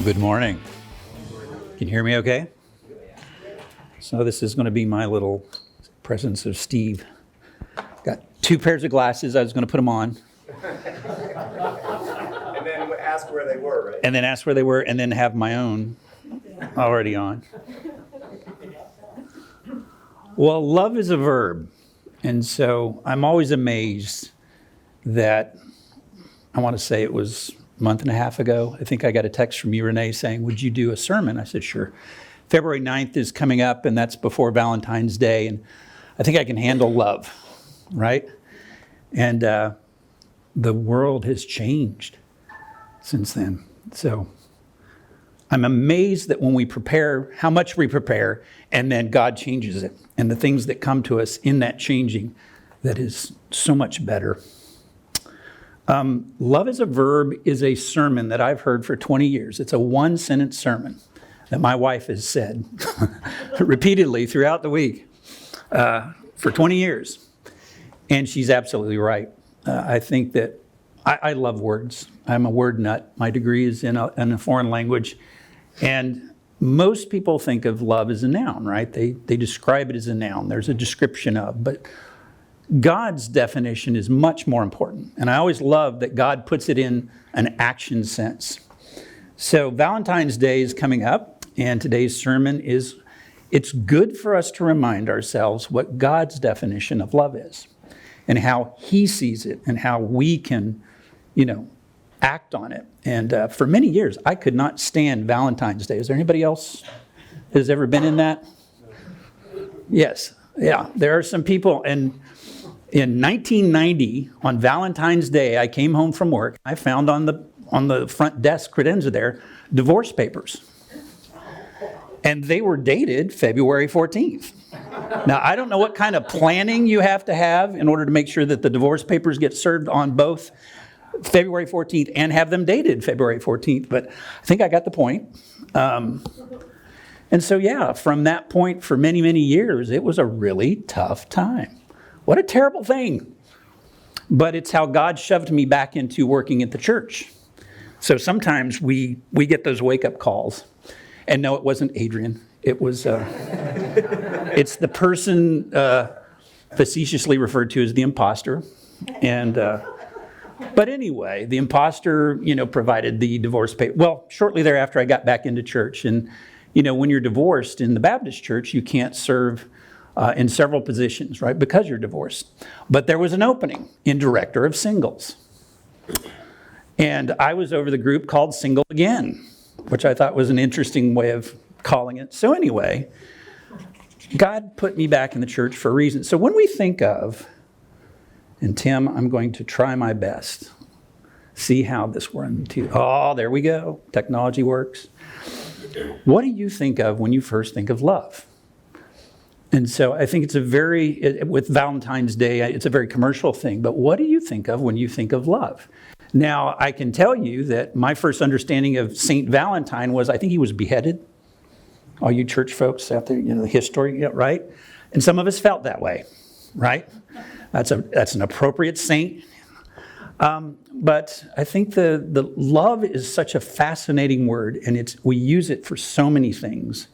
Good morning. Can you hear me okay? So this is going to be my little presence of Steve. Got two pairs of glasses. I was going to put them on. And then ask where they were, right? And then ask where they were, and then have my own already on. Well, love is a verb. And so I'm always amazed that, I want to say it was a month and a half ago, I think I got a text from you, Renee, saying, would you do a sermon? I said, sure. February 9th is coming up, and that's before Valentine's Day, and I think I can handle love, right? And the world has changed since then. So I'm amazed that when we prepare, how much we prepare, and then God changes it, and the things that come to us in that changing that is so much better. Love is a verb is a sermon that I've heard for 20 years. It's a one-sentence sermon that my wife has said repeatedly throughout the week for 20 years. And she's absolutely right. I think that I love words. I'm a word nut. My degree is in a foreign language. And most people think of love as a noun, right? They describe it as a noun. There's a description of, but God's definition is much more important. And I always love that God puts it in an action sense. So Valentine's Day is coming up, and today's sermon is, it's good for us to remind ourselves what God's definition of love is and how he sees it and how we can, act on it. And for many years, I could not stand Valentine's Day. Is there anybody else that has ever been in that? Yes. Yeah. There are some people. And in 1990, on Valentine's Day, I came home from work. I found on the front desk credenza there, divorce papers. And they were dated February 14th. Now, I don't know what kind of planning you have to have in order to make sure that the divorce papers get served on both February 14th and have them dated February 14th, but I think I got the point. And so, yeah, from that point for many, many years, it was a really tough time. What a terrible thing. But it's how God shoved me back into working at the church. So sometimes we get those wake-up calls. And no, it wasn't Adrian. It was, it's the person facetiously referred to as the imposter. And, but anyway, the imposter, provided the divorce paper. Well, shortly thereafter, I got back into church. And, when you're divorced in the Baptist church, you can't serve in several positions, right? Because you're divorced. But there was an opening in director of singles. And I was over the group called Single Again, which I thought was an interesting way of calling it. So anyway, God put me back in the church for a reason. So when we think of, and Tim, I'm going to try my best, see how this works. Oh, there we go. Technology works. What do you think of when you first think of love? And so I think with Valentine's Day, it's a very commercial thing, but what do you think of when you think of love? Now, I can tell you that my first understanding of Saint Valentine was, I think he was beheaded. All you church folks out there, the history, right? And some of us felt that way, right? That's an appropriate saint. But I think the love is such a fascinating word, and we use it for so many things.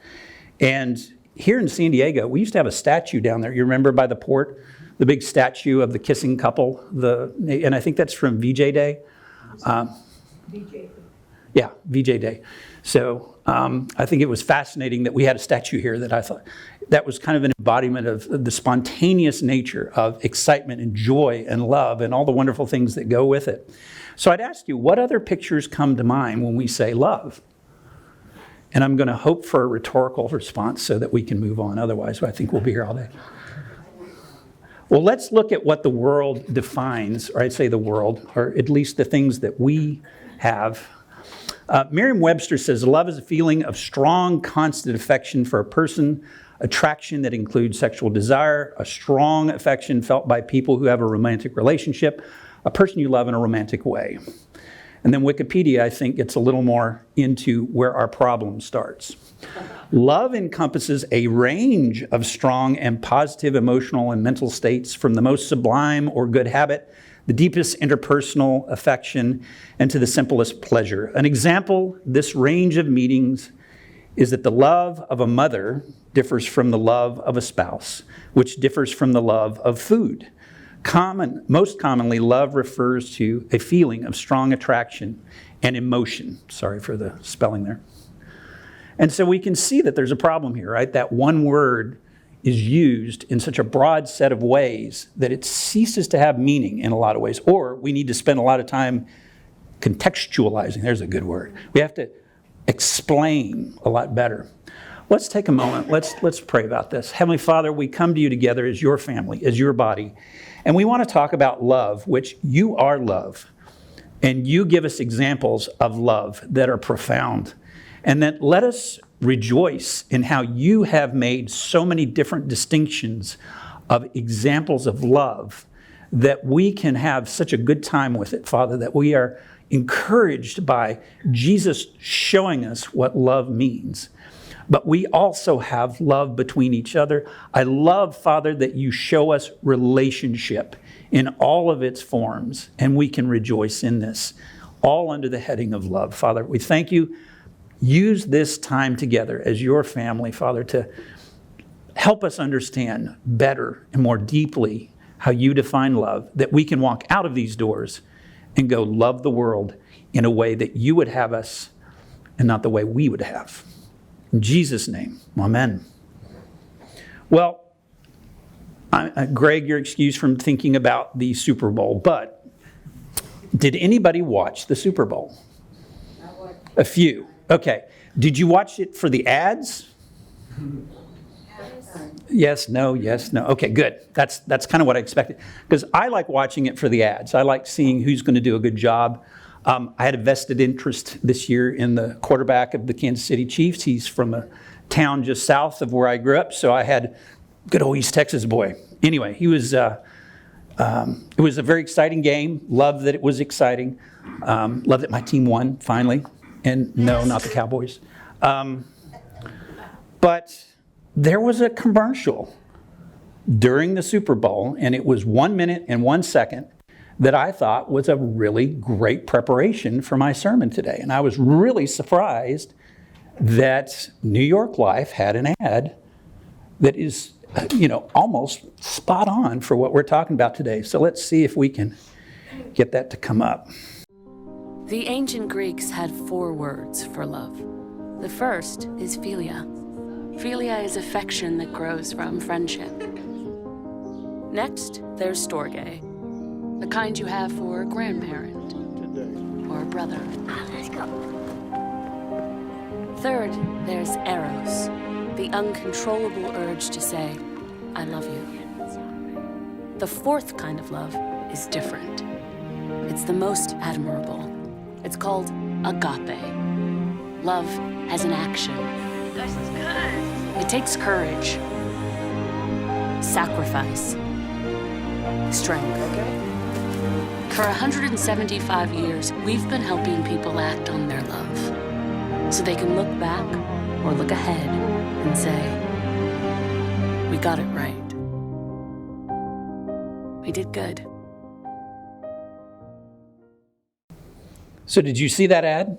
And here in San Diego, we used to have a statue down there. You remember by the port, the big statue of the kissing couple, and I think that's from VJ Day. VJ. Yeah, VJ Day. So I think it was fascinating that we had a statue here that I thought that was kind of an embodiment of the spontaneous nature of excitement and joy and love and all the wonderful things that go with it. So I'd ask you, what other pictures come to mind when we say love? And I'm going to hope for a rhetorical response so that we can move on. Otherwise, I think we'll be here all day. Well, let's look at what the world defines, or I'd say the world, or at least the things that we have. Merriam-Webster says, love is a feeling of strong, constant affection for a person, attraction that includes sexual desire, a strong affection felt by people who have a romantic relationship, a person you love in a romantic way. And then Wikipedia, I think, gets a little more into where our problem starts. Love encompasses a range of strong and positive emotional and mental states, from the most sublime or good habit the deepest interpersonal affection, and to the simplest pleasure. An example, this range of meanings is that the love of a mother differs from the love of a spouse, which differs from the love of food. Most commonly, love refers to a feeling of strong attraction and emotion. Sorry for the spelling there. And so we can see that there's a problem here, right? That one word is used in such a broad set of ways that it ceases to have meaning in a lot of ways. Or we need to spend a lot of time contextualizing. There's a good word. We have to explain a lot better. Let's take a moment. Let's pray about this. Heavenly Father, we come to you together as your family, as your body. And we want to talk about love, which you are love. And you give us examples of love that are profound. And then let us rejoice in how you have made so many different distinctions of examples of love that we can have such a good time with it, Father, that we are encouraged by Jesus showing us what love means. But we also have love between each other. I love, Father, that you show us relationship in all of its forms, and we can rejoice in this, all under the heading of love. Father, we thank you. Use this time together as your family, Father, to help us understand better and more deeply how you define love, that we can walk out of these doors and go love the world in a way that you would have us and not the way we would have. In Jesus' name, amen. Well, Greg, you're excused from thinking about the Super Bowl, but did anybody watch the Super Bowl? A few. Okay. Did you watch it for the ads? Yes, no. Okay, good. That's kind of what I expected. Because I like watching it for the ads. I like seeing who's going to do a good job. I had a vested interest this year in the quarterback of the Kansas City Chiefs. He's from a town just south of where I grew up, so I had good old East Texas boy. Anyway, it was a very exciting game. Loved that it was exciting. Loved that my team won, finally. And no, not the Cowboys. But there was a commercial during the Super Bowl, and it was 1 minute and 1 second, that I thought was a really great preparation for my sermon today. And I was really surprised that New York Life had an ad that is, almost spot on for what we're talking about today. So let's see if we can get that to come up. The ancient Greeks had 4 words for love. The first is philia. Philia is affection that grows from friendship. Next, there's storge, the kind you have for a grandparent or a brother. Let's go. Third, there's eros, the uncontrollable urge to say, I love you. The 4th kind of love is different. It's the most admirable. It's called agape. Love has an action. This is good. It takes courage, sacrifice, strength. For 175 years, we've been helping people act on their love so they can look back or look ahead and say, we got it right. We did good. So did you see that ad?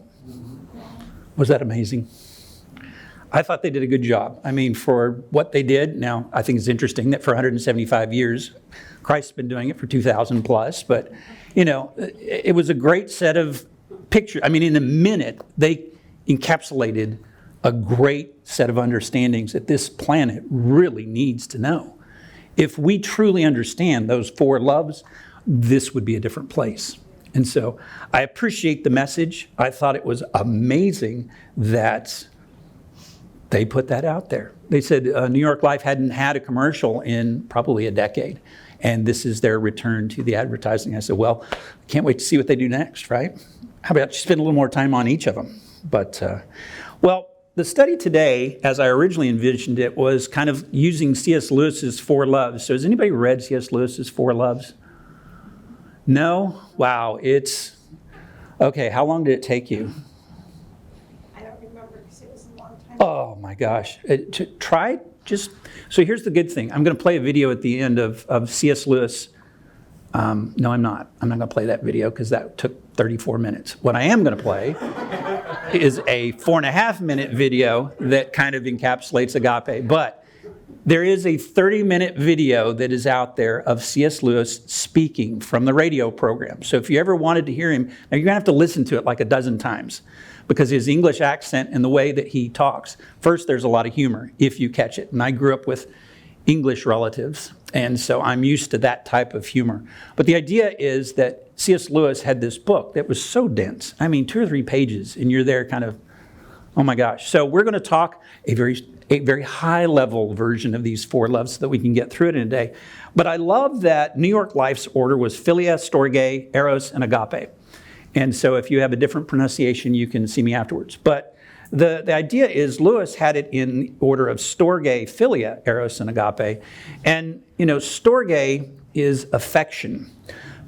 Was that amazing? I thought they did a good job. I mean, for what they did, now I think it's interesting that for 175 years, Christ's been doing it for 2,000 plus, but it was a great set of pictures. I mean, in a minute, they encapsulated a great set of understandings that this planet really needs to know. If we truly understand those 4 loves, this would be a different place. And so I appreciate the message. I thought it was amazing that they put that out there. They said New York Life hadn't had a commercial in probably a decade, and this is their return to the advertising. I said, well, can't wait to see what they do next, right? How about you spend a little more time on each of them? But, the study today, as I originally envisioned it, was kind of using C.S. Lewis's 4 Loves. So has anybody read C.S. Lewis's 4 Loves? No? Wow, it's... Okay, how long did it take you? I don't remember because it was a long time. Oh my gosh. So here's the good thing. I'm going to play a video at the end of C.S. Lewis No, I'm not. I'm not going to play that video because that took 34 minutes. What I am going to play is a 4.5-minute video that kind of encapsulates agape. But there is a 30-minute video that is out there of C.S. Lewis speaking from the radio program. So if you ever wanted to hear him, now you're going to have to listen to it like a dozen times because his English accent and the way that he talks. First, there's a lot of humor if you catch it. And I grew up with English relatives, and so I'm used to that type of humor. But the idea is that C.S. Lewis had this book that was so dense. I mean, 2 or 3 pages, and you're there kind of, oh my gosh. So we're going to talk a very high-level version of these 4 loves so that we can get through it in a day. But I love that New York Life's order was Philia, Storge, Eros, and Agape. And so if you have a different pronunciation, you can see me afterwards. But the idea is Lewis had it in order of Storge, Philia, Eros, and Agape. And, Storge is affection,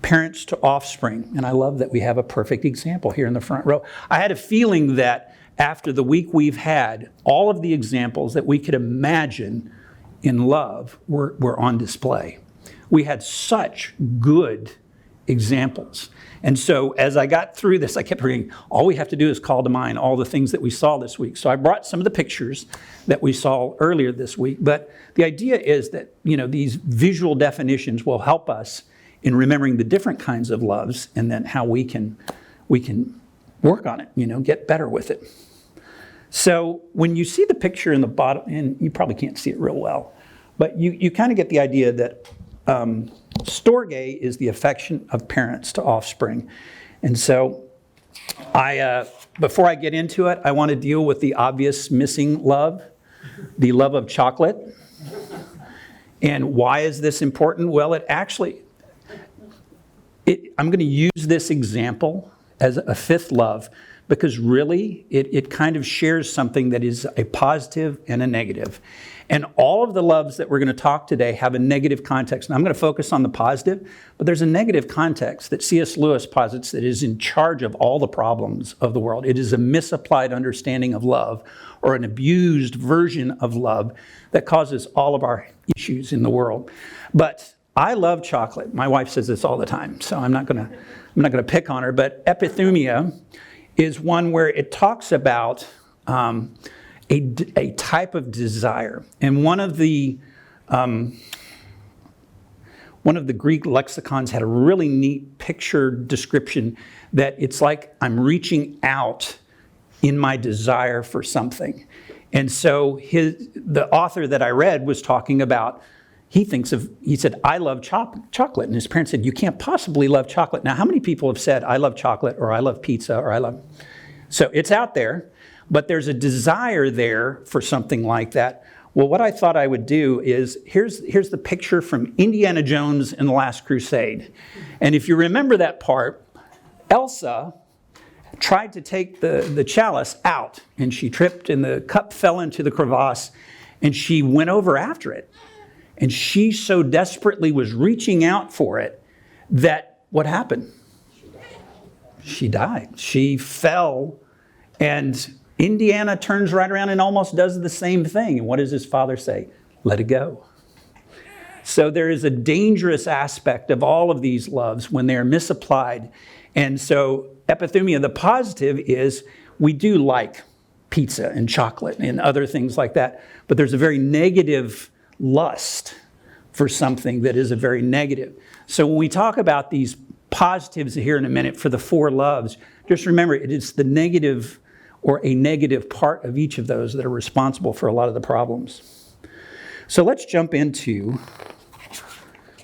parents to offspring. And I love that we have a perfect example here in the front row. I had a feeling that after the week we've had, all of the examples that we could imagine in love were on display. We had such good examples. And so as I got through this, I kept reading, all we have to do is call to mind all the things that we saw this week. So I brought some of the pictures that we saw earlier this week. But the idea is that, these visual definitions will help us in remembering the different kinds of loves and then how we can work on it, get better with it. So when you see the picture in the bottom, and you probably can't see it real well, but you kind of get the idea that Storge is the affection of parents to offspring. And so before I get into it, I want to deal with the obvious missing love, the love of chocolate. And why is this important? Well, I'm going to use this example as a 5th love because really it kind of shares something that is a positive and a negative. And all of the loves that we're going to talk today have a negative context. And I'm going to focus on the positive, but there's a negative context that C.S. Lewis posits that is in charge of all the problems of the world. It is a misapplied understanding of love or an abused version of love that causes all of our issues in the world. But I love chocolate. My wife says this all the time, so I'm not going to pick on her. But epithumia is one where it talks about a type of desire. And one of the Greek lexicons had a really neat picture description that it's like I'm reaching out in my desire for something. And so the author that I read was talking about, he said, I love chocolate. And his parents said, you can't possibly love chocolate. Now, how many people have said, I love chocolate, or I love pizza, or I love... So it's out there. But there's a desire there for something like that. Well, what I thought I would do is, here's the picture from Indiana Jones and the Last Crusade. And if you remember that part, Elsa tried to take the chalice out, and she tripped, and the cup fell into the crevasse, and she went over after it. And she so desperately was reaching out for it that what happened? She died. She fell, and Indiana turns right around and almost does the same thing. And what does his father say? Let it go. So there is a dangerous aspect of all of these loves when they're misapplied. And so epithumia, the positive is we do like pizza and chocolate and other things like that. But there's a very negative lust for something that is a very negative. So when we talk about these positives here in a minute for the 4 loves, just remember it is the negative or a negative part of each of those that are responsible for a lot of the problems. So let's jump into,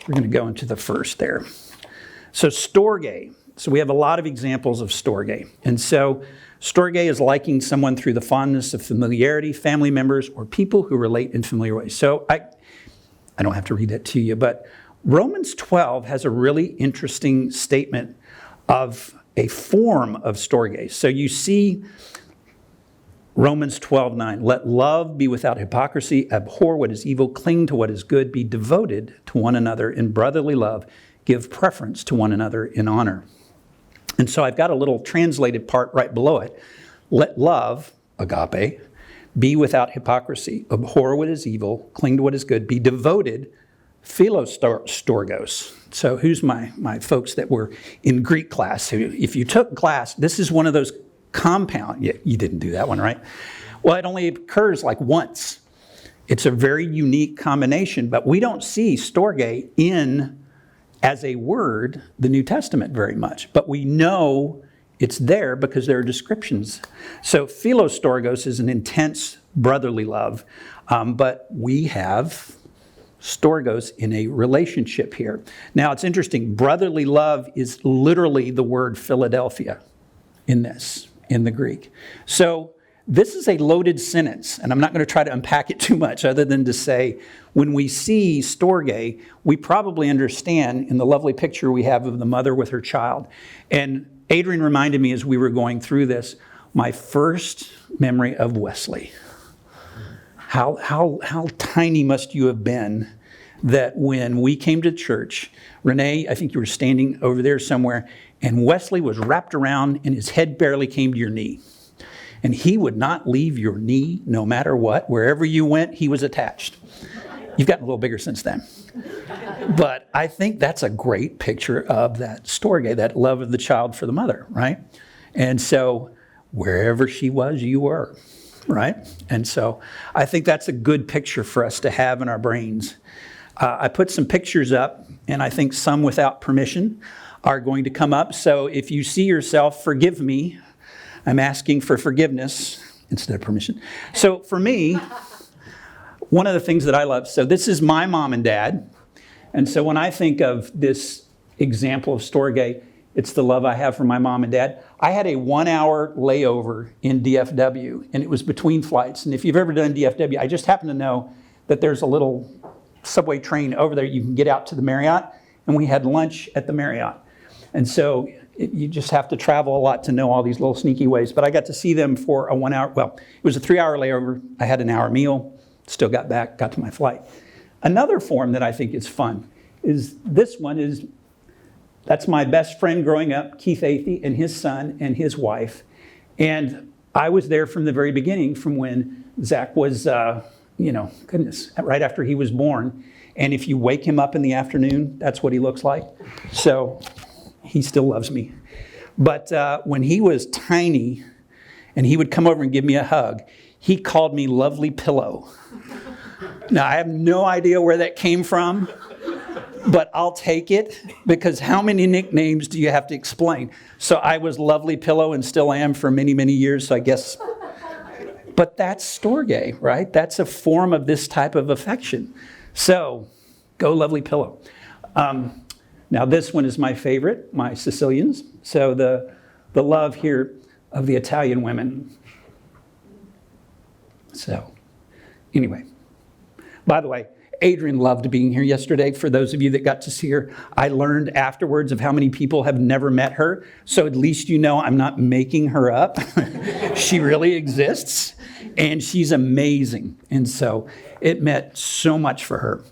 we're going to go into the first there. So storge. So we have a lot of examples of storge. And so storge is liking someone through the fondness of familiarity, family members, or people who relate in familiar ways. So I don't have to read that to you, but Romans 12 has a really interesting statement of a form of storge. So you see Romans 12:9, let love be without hypocrisy, abhor what is evil, cling to what is good, be devoted to one another in brotherly love, give preference to one another in honor. And so I've got a little translated part right below it. Let love, agape, be without hypocrisy, abhor what is evil, cling to what is good, be devoted Philostorgos. So who's my folks that were in Greek class? If you took class, this is one of those compound. Yeah, you didn't do that one, right? Well, it only occurs like once. It's a very unique combination, but we don't see storge in, as a word, the New Testament very much. But we know it's there because there are descriptions. So philostorgos is an intense brotherly love, but we have storgos in a relationship here. Now, it's interesting. Brotherly love is literally the word Philadelphia in the Greek. So this is a loaded sentence, and I'm not going to try to unpack it too much other than to say, when we see storge, we probably understand in the lovely picture we have of the mother with her child. And Adrian reminded me as we were going through this, my first memory of Wesley. How tiny must you have been that when we came to church, Renee, I think you were standing over there somewhere, and Wesley was wrapped around and his head barely came to your knee. And he would not leave your knee no matter what. Wherever you went, he was attached. You've gotten a little bigger since then. But I think that's a great picture of that storge, that love of the child for the mother, right? And so wherever she was, you were, right? And so I think that's a good picture for us to have in our brains. I put some pictures up, and I think some without permission are going to come up. So if you see yourself, forgive me. I'm asking for forgiveness instead of permission. So for me, one of the things that I love, so this is my mom and dad. And so when I think of this example of storge, it's the love I have for my mom and dad. I had a 1-hour layover in DFW, and it was between flights. And if you've ever done DFW, I just happen to know that there's a little subway train over there. You can get out to the Marriott, and we had lunch at the Marriott. And so you just have to travel a lot to know all these little sneaky ways. But I got to see them for a 1 hour, well, it was a 3-hour layover. I had an hour meal, still got back, got to my flight. Another form that I think is fun is this one is, that's my best friend growing up, Keith Athey, and his son and his wife. And I was there from the very beginning, from when Zach was, right after he was born. And if you wake him up in the afternoon, that's what he looks like. So he still loves me. But when he was tiny and he would come over and give me a hug, he called me Lovely Pillow. Now, I have no idea where that came from, but I'll take it, because how many nicknames do you have to explain? So I was Lovely Pillow and still am for many, many years, so I guess. But that's storge, right? That's a form of this type of affection. So go Lovely Pillow. Now, this one is my favorite, my Sicilians. So the love here of the Italian women. So anyway, by the way, Adrian loved being here yesterday. For those of you that got to see her, I learned afterwards of how many people have never met her. So at least you know I'm not making her up. She really exists, and she's amazing. And so it meant so much for her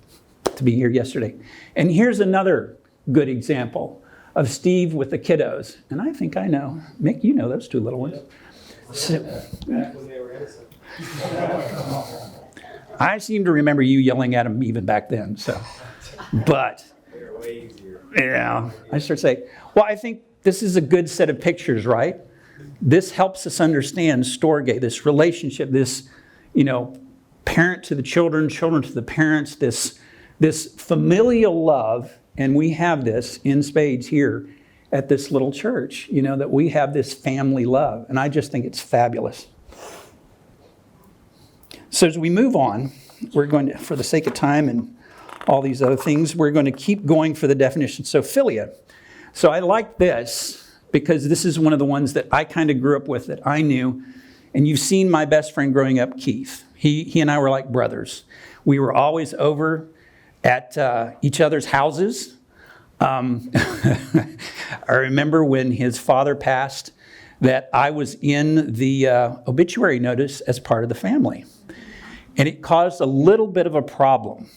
to be here yesterday. And here's another good example of Steve with the kiddos. And I think I know. Mick, you know those two little ones. So, When they were innocent. I seem to remember you yelling at him even back then. So, but They were way easier. yeah, I start to say, well, I think this is a good set of pictures, right? This helps us understand storge, this relationship, this, parent to the children, children to the parents, this familial love. And we have this in spades here at this little church, that we have this family love. And I just think it's fabulous. So as we move on, we're going to, for the sake of time and all these other things, we're going to keep going for the definition. So philia. So I like this because this is one of the ones that I kind of grew up with, that I knew. And you've seen my best friend growing up, Keith. He and I were like brothers. We were always over at each other's houses. I remember when his father passed that I was in the obituary notice as part of the family. And it caused a little bit of a problem.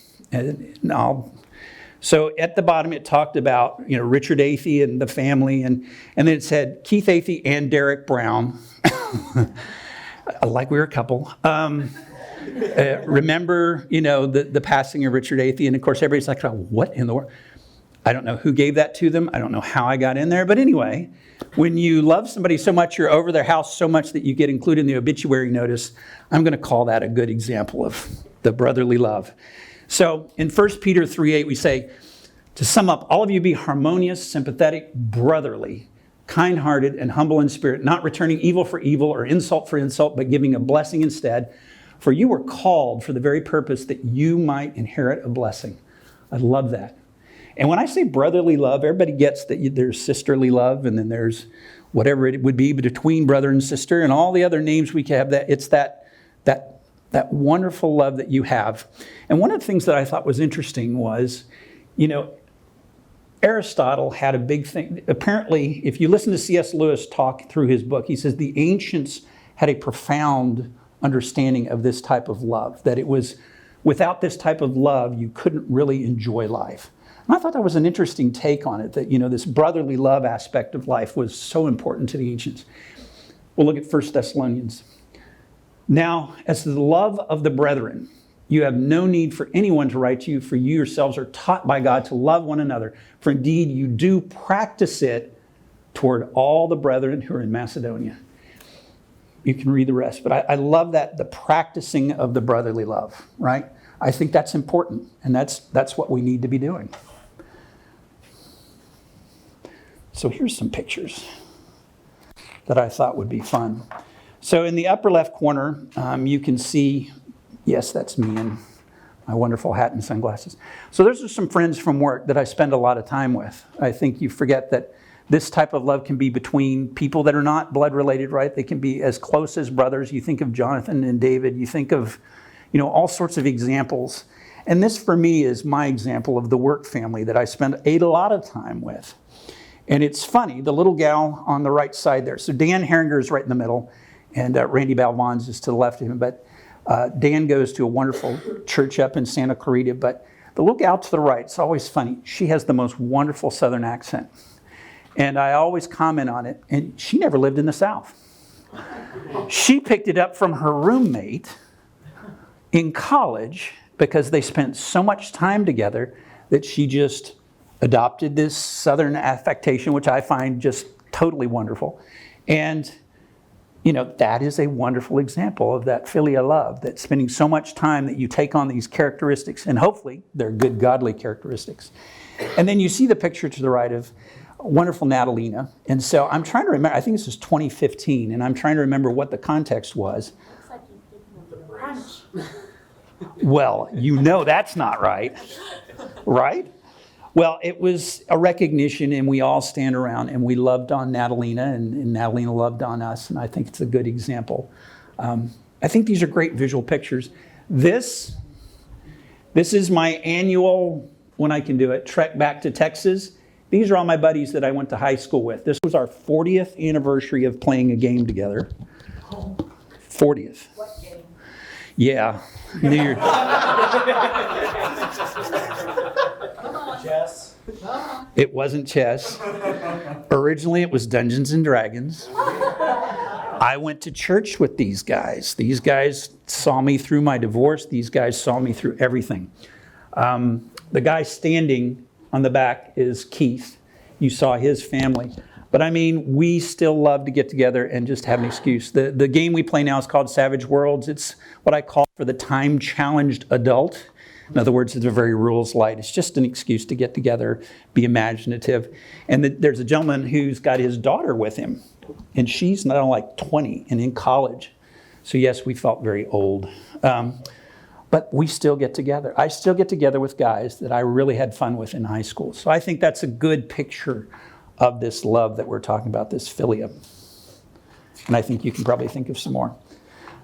So at the bottom it talked about Richard Athey and the family, and then it said Keith Athey and Derek Brown, like we were a couple. Remember, the passing of Richard Athey, and of course everybody's like, oh, what in the world? I don't know who gave that to them. I don't know how I got in there. But anyway, when you love somebody so much, you're over their house so much that you get included in the obituary notice, I'm going to call that a good example of the brotherly love. So in 1 Peter 3:8, we say, to sum up, all of you be harmonious, sympathetic, brotherly, kind-hearted, and humble in spirit, not returning evil for evil or insult for insult, but giving a blessing instead. For you were called for the very purpose that you might inherit a blessing. I love that. And when I say brotherly love, everybody gets that there's sisterly love, and then there's whatever it would be between brother and sister, and all the other names we can have. That it's that wonderful love that you have. And one of the things that I thought was interesting was, Aristotle had a big thing. Apparently, if you listen to C.S. Lewis talk through his book, he says the ancients had a profound understanding of this type of love, that it was without this type of love, you couldn't really enjoy life. And I thought that was an interesting take on it, that, this brotherly love aspect of life was so important to the ancients. We'll look at 1 Thessalonians. Now, as to the love of the brethren, you have no need for anyone to write to you, for you yourselves are taught by God to love one another. For indeed, you do practice it toward all the brethren who are in Macedonia. You can read the rest, but I love that, the practicing of the brotherly love, right? I think that's important, and that's what we need to be doing. So here's some pictures that I thought would be fun. So in the upper left corner, you can see, yes, that's me in my wonderful hat and sunglasses. So those are some friends from work that I spend a lot of time with. I think you forget that this type of love can be between people that are not blood related, right? They can be as close as brothers. You think of Jonathan and David. You think of, all sorts of examples. And this for me is my example of the work family that I spend a lot of time with. And it's funny, the little gal on the right side there. So Dan Herringer is right in the middle, and Randy Balvon's is to the left of him. But Dan goes to a wonderful church up in Santa Clarita. But the little gal to the right, it's always funny. She has the most wonderful Southern accent. And I always comment on it. And she never lived in the South. She picked it up from her roommate in college because they spent so much time together that she just adopted this Southern affectation, which I find just totally wonderful. And, that is a wonderful example of that filial love, that spending so much time that you take on these characteristics, and hopefully they're good, godly characteristics. And then you see the picture to the right of wonderful Natalina. And so I'm trying to remember, I think this is 2015, and I'm trying to remember what the context was. Looks like you did brunch. Well, that's not right, right? Well, it was a recognition, and we all stand around, and we loved on Natalina, and Natalina loved on us, and I think it's a good example. I think these are great visual pictures. This is my annual, when I can do it, trek back to Texas. These are all my buddies that I went to high school with. This was our 40th anniversary of playing a game together. 40th. What game? Yeah. New Year. Chess. It wasn't chess. Originally, it was Dungeons and Dragons. I went to church with these guys. These guys saw me through my divorce. These guys saw me through everything. The guy standing on the back is Keith. You saw his family. But we still love to get together and just have an excuse. The game we play now is called Savage Worlds. It's what I call for the time-challenged adult. In other words, it's a very rules light. It's just an excuse to get together, be imaginative. And there's a gentleman who's got his daughter with him. And she's now like 20 and in college. So yes, we felt very old. But we still get together. I still get together with guys that I really had fun with in high school. So I think that's a good picture of this love that we're talking about, this philia. And I think you can probably think of some more.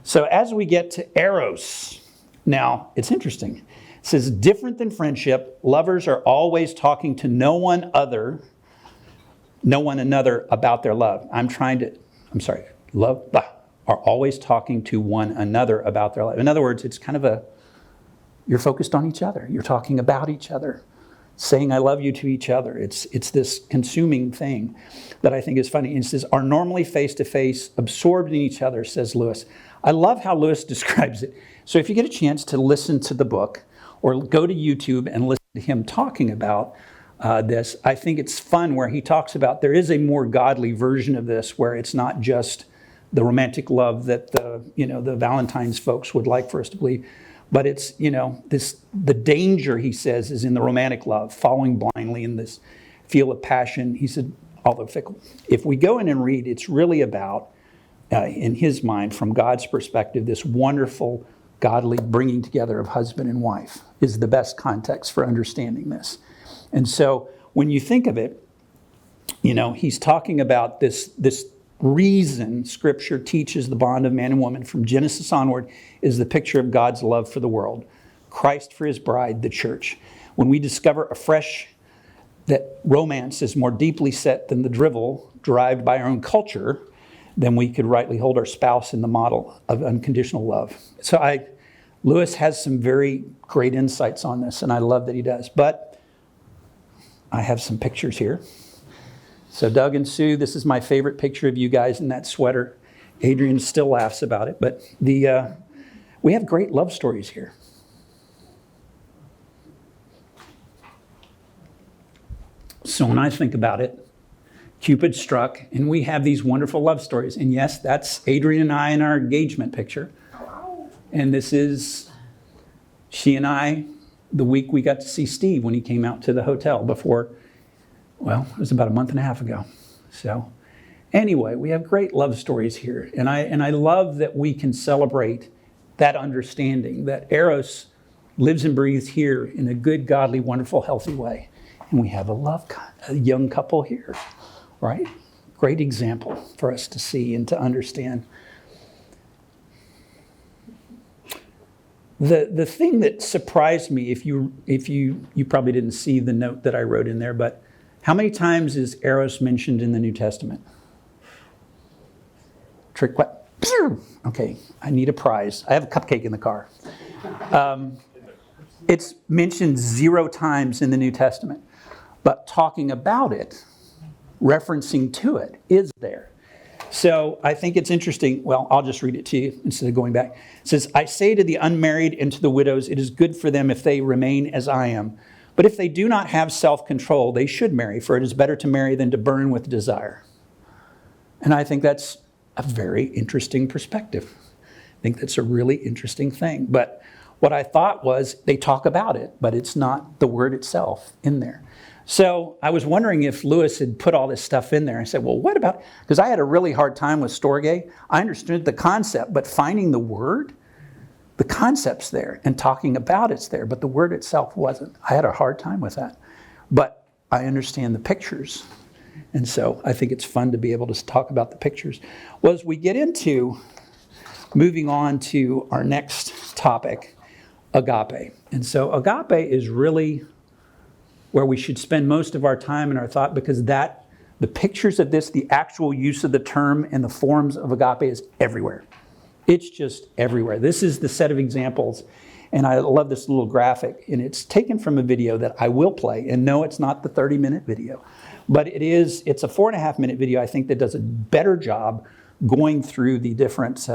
So as we get to eros, now it's interesting. It says, different than friendship, lovers are always talking to no one another about their love. Love are always talking to one another about their love. In other words, it's kind of you're focused on each other. You're talking about each other. saying I love you to each other. It's this consuming thing that I think is funny. And it says, are normally face-to-face, absorbed in each other, says Lewis. I love how Lewis describes it. So if you get a chance to listen to the book or go to YouTube and listen to him talking about this, I think it's fun where he talks about there is a more godly version of this where it's not just the romantic love that the Valentine's folks would like for us to believe, but it's, the danger, he says, is in the romantic love, following blindly in this feel of passion. He said, although fickle. If we go in and read, it's really about, in his mind, from God's perspective, this wonderful, godly bringing together of husband and wife is the best context for understanding this. And so when you think of it, he's talking about this reason Scripture teaches the bond of man and woman from Genesis onward is the picture of God's love for the world, Christ for his bride, the church. When we discover afresh that romance is more deeply set than the drivel derived by our own culture, then we could rightly hold our spouse in the model of unconditional love. So Lewis has some very great insights on this, and I love that he does. But I have some pictures here. So Doug and Sue, this is my favorite picture of you guys in that sweater. Adrian still laughs about it, but we have great love stories here. So when I think about it, Cupid struck, and we have these wonderful love stories. And yes, that's Adrian and I in our engagement picture. And this is she and I the week we got to see Steve when he came out to the hotel before, well, it was about a month and a half ago. So anyway, we have great love stories here. And I love that we can celebrate that understanding that Eros lives and breathes here in a good, godly, wonderful, healthy way. And we have a young couple here, right? Great example for us to see and to understand. The thing that surprised me, if you probably didn't see the note that I wrote in there, but how many times is Eros mentioned in the New Testament? Trick what? Okay, I need a prize. I have a cupcake in the car. It's mentioned 0 times in the New Testament, but talking about it, referencing to it, is there. So I think it's interesting. Well, I'll just read it to you instead of going back. It says, I say to the unmarried and to the widows, it is good for them if they remain as I am. But if they do not have self-control, they should marry, for it is better to marry than to burn with desire. And I think that's a very interesting perspective. I think that's a really interesting thing. But what I thought was they talk about it, but it's not the word itself in there. So I was wondering if Lewis had put all this stuff in there. I said, well, what about, because I had a really hard time with storge. I understood the concept, but finding the word, the concept's there, and talking about it's there, but the word itself wasn't. I had a hard time with that. But I understand the pictures. And so I think it's fun to be able to talk about the pictures. Well, as we get into moving on to our next topic, agape. And so agape is really where we should spend most of our time and our thought, because the pictures of this, the actual use of the term and the forms of agape is everywhere. It's just everywhere. This is the set of examples, and I love this little graphic, and it's taken from a video that I will play, and no, it's not the 30-minute video, but it's a 4.5-minute video, I think, that does a better job going through the different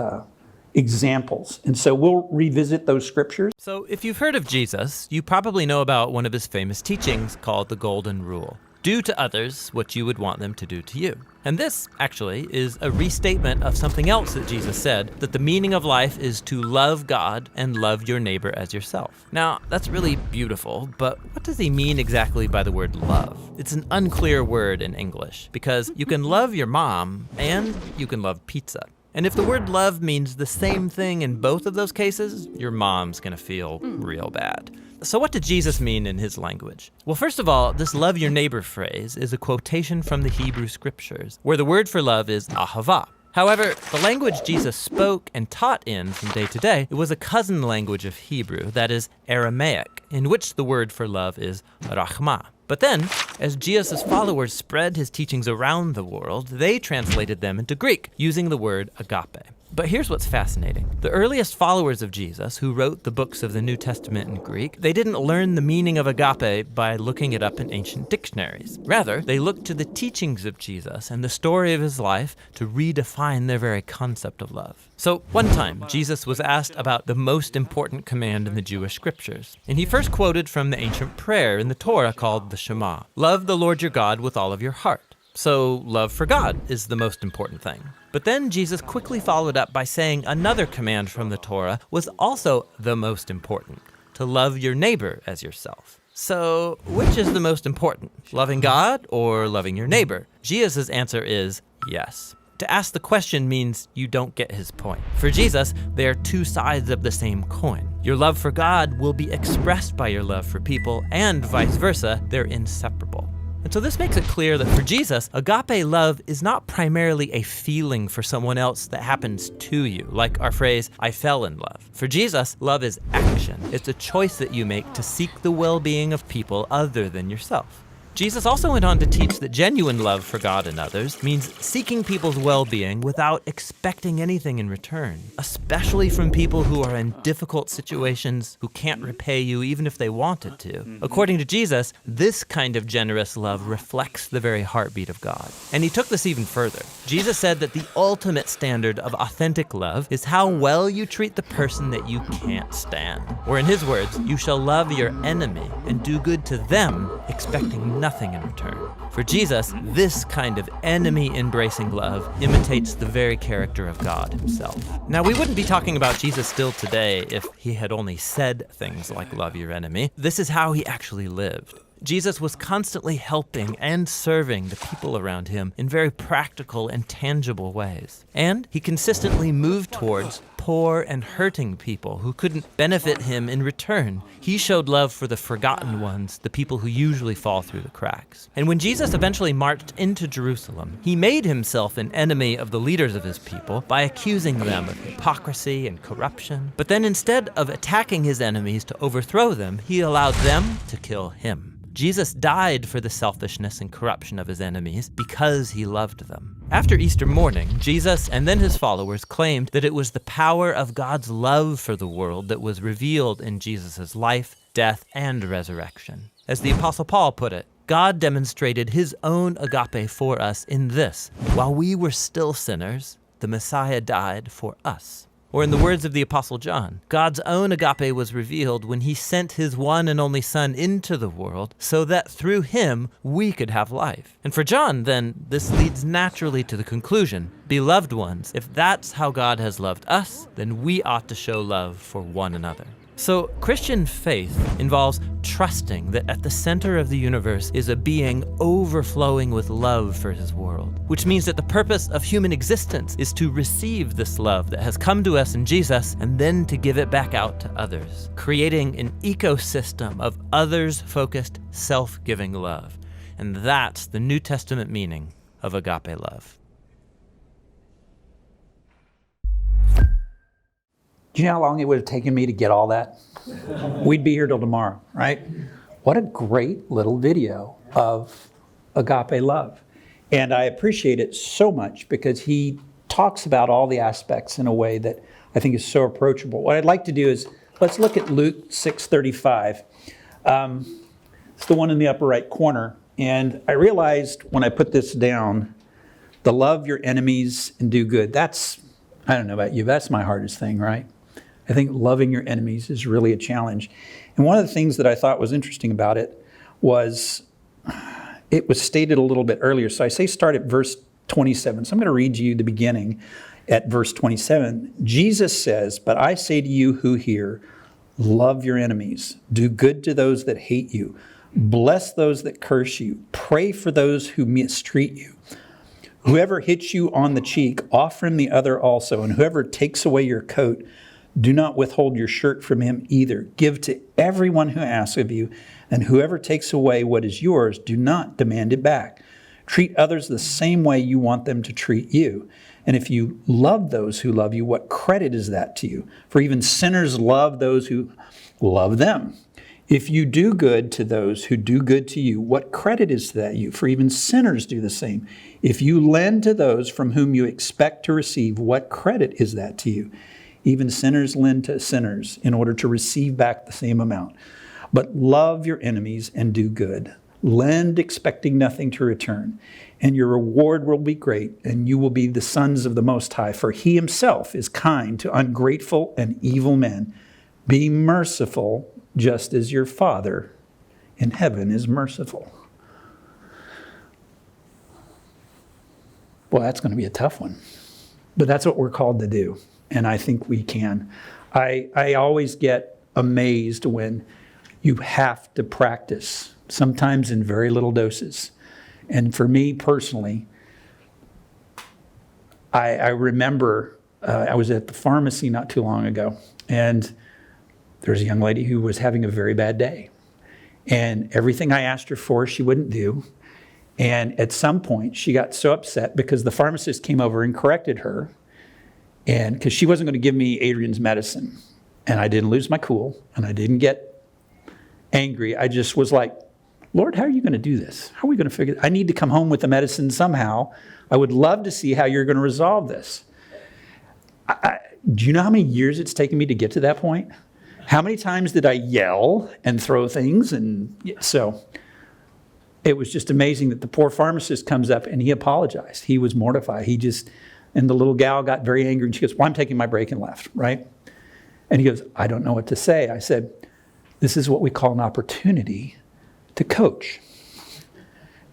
examples. And so we'll revisit those scriptures. So if you've heard of Jesus, you probably know about one of his famous teachings called the Golden Rule. Do to others what you would want them to do to you. And this, actually, is a restatement of something else that Jesus said, that the meaning of life is to love God and love your neighbor as yourself. Now, that's really beautiful, but what does he mean exactly by the word love? It's an unclear word in English, because you can love your mom and you can love pizza. And if the word love means the same thing in both of those cases, your mom's gonna feel real bad. So what did Jesus mean in his language? Well, first of all, this love your neighbor phrase is a quotation from the Hebrew scriptures, where the word for love is ahava. However, the language Jesus spoke and taught in from day to day, it was a cousin language of Hebrew, that is Aramaic, in which the word for love is rachma. But then, as Jesus' followers spread his teachings around the world, they translated them into Greek, using the word agape. But here's what's fascinating. The earliest followers of Jesus, who wrote the books of the New Testament in Greek, they didn't learn the meaning of agape by looking it up in ancient dictionaries. Rather, they looked to the teachings of Jesus and the story of his life to redefine their very concept of love. So one time, Jesus was asked about the most important command in the Jewish scriptures. And he first quoted from the ancient prayer in the Torah called the Shema. Love the Lord your God with all of your heart. So love for God is the most important thing. But then Jesus quickly followed up by saying another command from the Torah was also the most important, to love your neighbor as yourself. So which is the most important, loving God or loving your neighbor? Jesus' answer is yes. To ask the question means you don't get his point. For Jesus, they are two sides of the same coin. Your love for God will be expressed by your love for people, and vice versa, they're inseparable. And so this makes it clear that for Jesus, agape love is not primarily a feeling for someone else that happens to you, like our phrase, I fell in love. For Jesus, love is action. It's a choice that you make to seek the well-being of people other than yourself. Jesus also went on to teach that genuine love for God and others means seeking people's well-being without expecting anything in return, especially from people who are in difficult situations, who can't repay you even if they wanted to. According to Jesus, this kind of generous love reflects the very heartbeat of God. And he took this even further. Jesus said that the ultimate standard of authentic love is how well you treat the person that you can't stand. Or in his words, you shall love your enemy and do good to them, expecting nothing in return. For Jesus, this kind of enemy-embracing love imitates the very character of God himself. Now, we wouldn't be talking about Jesus still today if he had only said things like love your enemy. This is how he actually lived. Jesus was constantly helping and serving the people around him in very practical and tangible ways. And he consistently moved towards poor and hurting people who couldn't benefit him in return. He showed love for the forgotten ones, the people who usually fall through the cracks. And when Jesus eventually marched into Jerusalem, he made himself an enemy of the leaders of his people by accusing them of hypocrisy and corruption. But then instead of attacking his enemies to overthrow them, he allowed them to kill him. Jesus died for the selfishness and corruption of his enemies because he loved them. After Easter morning, Jesus and then his followers claimed that it was the power of God's love for the world that was revealed in Jesus' life, death, and resurrection. As the Apostle Paul put it, God demonstrated his own agape for us in this: while we were still sinners, the Messiah died for us. Or in the words of the Apostle John, God's own agape was revealed when he sent his one and only Son into the world so that through him we could have life. And for John, then, this leads naturally to the conclusion, beloved ones, if that's how God has loved us, then we ought to show love for one another. So Christian faith involves trusting that at the center of the universe is a being overflowing with love for his world, which means that the purpose of human existence is to receive this love that has come to us in Jesus and then to give it back out to others, creating an ecosystem of others-focused, self-giving love. And that's the New Testament meaning of agape love. Do you know how long it would have taken me to get all that? We'd be here till tomorrow, right? What a great little video of agape love. And I appreciate it so much because he talks about all the aspects in a way that I think is so approachable. What I'd like to do is, let's look at Luke 6:35. It's the one in the upper right corner. And I realized when I put this down, the love your enemies and do good. That's, I don't know about you, that's my hardest thing, right? I think loving your enemies is really a challenge. And one of the things that I thought was interesting about it was stated a little bit earlier. So I say start at verse 27. So I'm going to read you the beginning at verse 27. Jesus says, "But I say to you who hear, love your enemies, do good to those that hate you, bless those that curse you, pray for those who mistreat you. Whoever hits you on the cheek, offer him the other also, and whoever takes away your coat, do not withhold your shirt from him either. Give to everyone who asks of you, and whoever takes away what is yours, do not demand it back. Treat others the same way you want them to treat you. And if you love those who love you, what credit is that to you? For even sinners love those who love them. If you do good to those who do good to you, what credit is that you? For even sinners do the same. If you lend to those from whom you expect to receive, what credit is that to you? Even sinners lend to sinners in order to receive back the same amount. But love your enemies and do good. Lend expecting nothing to return, and your reward will be great, and you will be the sons of the Most High, for he himself is kind to ungrateful and evil men. Be merciful, just as your Father in heaven is merciful. Well, that's going to be a tough one. But that's what we're called to do, and I think we can. I always get amazed when you have to practice, sometimes in very little doses. And for me personally, I remember I was at the pharmacy not too long ago, and there's a young lady who was having a very bad day. And everything I asked her for, she wouldn't do. And at some point, she got so upset because the pharmacist came over and corrected her, and because she wasn't going to give me Adrian's medicine. And I didn't lose my cool, and I didn't get angry. I just was like, Lord, how are you going to do this? How are we going to figure it? I need to come home with the medicine somehow. I would love to see how you're going to resolve this. Do you know how many years it's taken me to get to that point? How many times did I yell and throw things? And so it was just amazing that the poor pharmacist comes up and he apologized. He was mortified. And the little gal got very angry and she goes, well, I'm taking my break and left, right? And he goes, I don't know what to say. I said, this is what we call an opportunity to coach.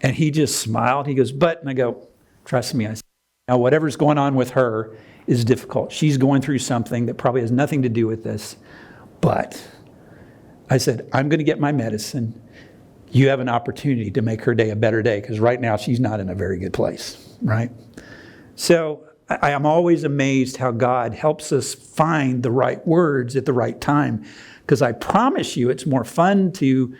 And he just smiled. He goes, and I go, trust me. I said, now whatever's going on with her is difficult. She's going through something that probably has nothing to do with this. But I said, I'm going to get my medicine. You have an opportunity to make her day a better day, because right now she's not in a very good place, right? So I am always amazed how God helps us find the right words at the right time, because I promise you it's more fun to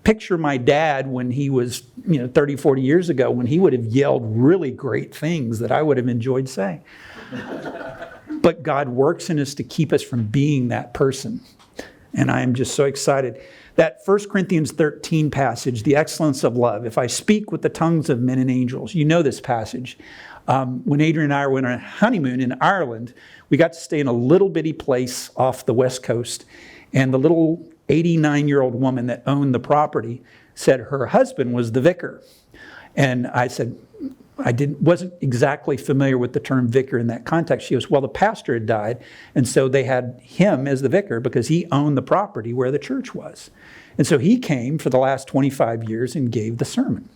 picture my dad when he was 30, 40 years ago, when he would have yelled really great things that I would have enjoyed saying. But God works in us to keep us from being that person. And I am just so excited. That 1 Corinthians 13 passage, the excellence of love. If I speak with the tongues of men and angels, you know this passage. When Adrian and I went on a honeymoon in Ireland, we got to stay in a little bitty place off the west coast. And the little 89-year-old woman that owned the property said her husband was the vicar. And I said, wasn't exactly familiar with the term vicar in that context. She goes, well, the pastor had died, and so they had him as the vicar because he owned the property where the church was. And so he came for the last 25 years and gave the sermon.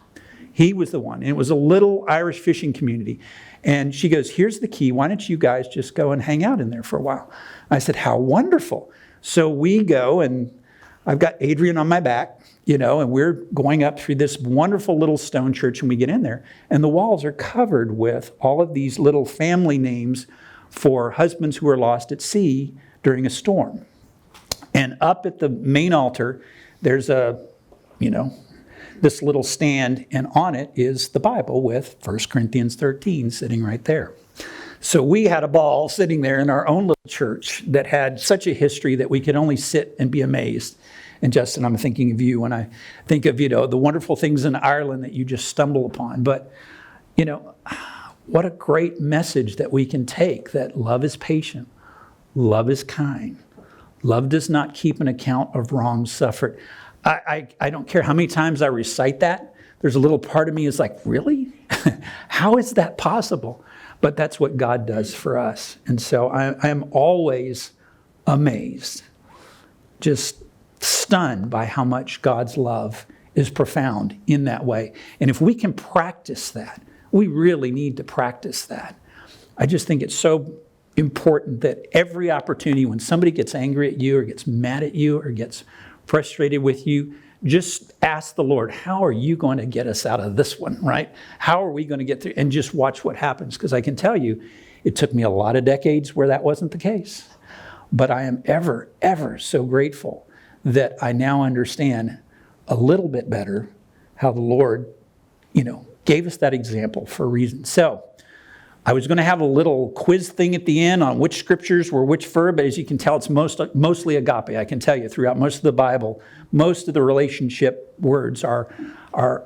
He was the one. And it was a little Irish fishing community. And she goes, here's the key. Why don't you guys just go and hang out in there for a while? I said, how wonderful. So we go, and I've got Adrian on my back, and we're going up through this wonderful little stone church, and we get in there, and the walls are covered with all of these little family names for husbands who are lost at sea during a storm. And up at the main altar, there's this little stand, and on it is the Bible with 1 Corinthians 13 sitting right there. So we had a ball sitting there in our own little church that had such a history that we could only sit and be amazed. And Justin, I'm thinking of you when I think of, the wonderful things in Ireland that you just stumble upon. But, what a great message that we can take, that love is patient, love is kind, love does not keep an account of wrongs suffered. I don't care how many times I recite that. There's a little part of me is like, really? How is that possible? But that's what God does for us. And so I am always amazed, just stunned by how much God's love is profound in that way. And if we can practice that, we really need to practice that. I just think it's so important that every opportunity when somebody gets angry at you or gets mad at you or gets frustrated with you, just ask the Lord, how are you going to get us out of this one, right? How are we going to get through? And just watch what happens. Because I can tell you, it took me a lot of decades where that wasn't the case. But I am ever, ever so grateful that I now understand a little bit better how the Lord, gave us that example for a reason. So I was going to have a little quiz thing at the end on which scriptures were which verb, but as you can tell, it's mostly agape. I can tell you throughout most of the Bible, most of the relationship words are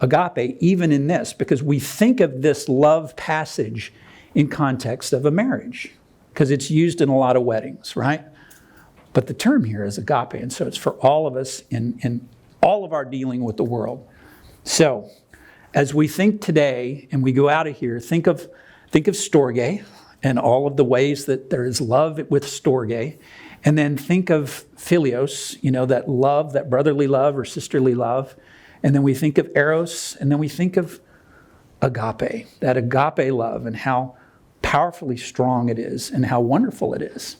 agape, even in this, because we think of this love passage in context of a marriage, because it's used in a lot of weddings, right? But the term here is agape, and so it's for all of us in all of our dealing with the world. So, as we think today and we go out of here, think of storge and all of the ways that there is love with storge. And then think of philios, that love, that brotherly love or sisterly love. And then we think of eros, and then we think of agape, that agape love and how powerfully strong it is and how wonderful it is.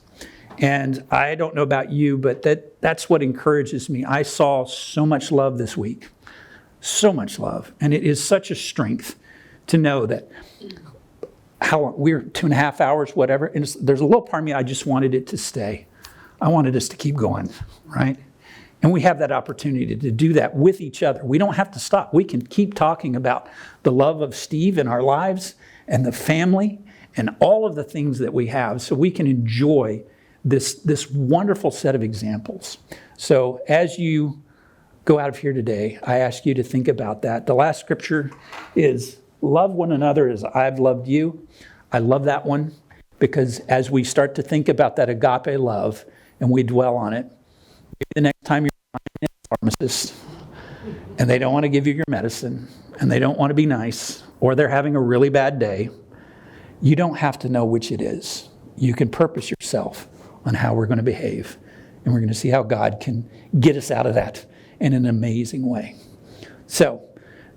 And I don't know about you, but that's what encourages me. I saw so much love this week, so much love. And it is such a strength to know that we're 2.5 hours, whatever. And there's a little part of me, I just wanted it to stay. I wanted us to keep going, right? And we have that opportunity to do that with each other. We don't have to stop. We can keep talking about the love of Steve in our lives and the family and all of the things that we have, so we can enjoy this wonderful set of examples. So as you go out of here today, I ask you to think about that. The last scripture is love one another as I've loved you. I love that one because as we start to think about that agape love and we dwell on it, maybe the next time you're finding a pharmacist and they don't want to give you your medicine and they don't want to be nice or they're having a really bad day, you don't have to know which it is. You can purpose yourself on how we're going to behave, and we're going to see how God can get us out of that in an amazing way. So,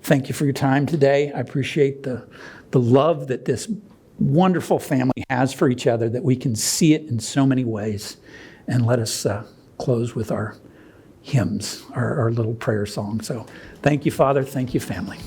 thank you for your time today. I appreciate the love that this wonderful family has for each other, that we can see it in so many ways. And let us close with our hymns, our little prayer song. So, thank you, Father. Thank you, family.